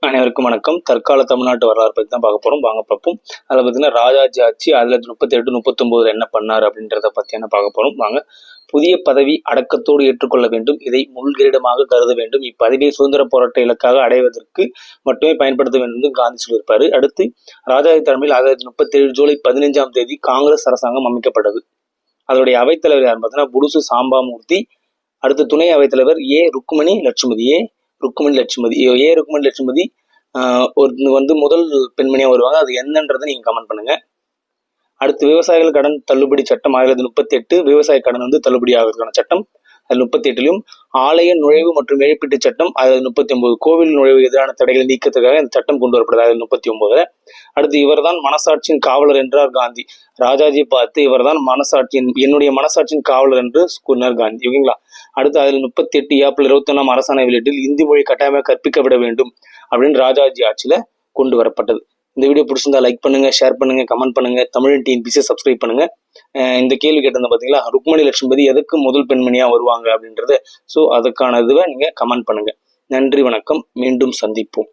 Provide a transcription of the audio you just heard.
அனைவருக்கும் வணக்கம். தற்கால தமிழ்நாட்டு வரலாறு பற்றி தான் பார்க்க போறோம். வாங்க பார்ப்போம். அதில் பார்த்தீங்கன்னா ராஜாஜி ஆட்சி 1938, 1939 என்ன பண்ணார் அப்படின்றத பற்றியான பார்க்க போறோம். வாங்க. புதிய பதவி அடக்கத்தோடு ஏற்றுக்கொள்ள வேண்டும். இதை முள்கிரீடமாக கருத வேண்டும். இப்பதவியை சுதந்திர போராட்ட இலக்காக அடைவதற்கு மட்டுமே பயன்படுத்த வேண்டும் என்று காந்தி சொல்லியிருப்பாரு. அடுத்து ராஜாஜி தலைமையில் 1937 ஜூலை 15 காங்கிரஸ் அரசாங்கம் அமைக்கப்பட்டது. அதனுடைய அவைத்தலைவர் யார் பார்த்தீங்கன்னா புடுசு சாம்பாமூர்த்தி. அடுத்து துணை அவைத்தலைவர் ருக்குமணி லட்சுமதி ஒரு முதல் பெண்மணியா வருவாங்க. அது என்னன்றதை நீங்க கமெண்ட் பண்ணுங்க. அடுத்து விவசாயிகள் கடன் தள்ளுபடி சட்டம் 1938 விவசாய கடன் தள்ளுபடி ஆகிறதுக்கான சட்டம். அதில் 38 ஆலய நுழைவு மற்றும் இழப்பீட்டு சட்டம் 1939 கோவில் நுழைவு எதிரான தடைகளை நீக்கத்துக்காக இந்த சட்டம் கொண்டு வரப்படுது 1939. அடுத்து இவர் தான் மனசாட்சியின் காவலர் என்றார் காந்தி. ராஜாஜி பார்த்து இவர் தான் என்னுடைய மனசாட்சியின் காவலர் என்று கூறினார் காந்தி. ஓகேங்களா. அடுத்து அதில் 38 ஏப்ரல் 21 அரசாணை வெளியீட்டில் இந்தி மொழி கட்டாயமாக கற்பிக்கப்பட வேண்டும் அப்படின்னு ராஜாஜி ஆட்சியில கொண்டு வரப்பட்டது. இந்த வீடியோ பிடிச்சிருந்தா லைக் பண்ணுங்க, ஷேர் பண்ணுங்க, கமெண்ட் பண்ணுங்க. தமிழ் டிஎன்பிசி சப்ஸ்கிரைப் பண்ணுங்க. இந்த கேள்வி கேட்டிருந்தா பாத்தீங்களா, ருக்மணி லட்சுமதி எதுக்கு முதல் பெண்மணியா வருவாங்க அப்படின்றது. ஸோ அதுக்கான இதுவை நீங்க கமெண்ட் பண்ணுங்க. நன்றி, வணக்கம். மீண்டும் சந்திப்போம்.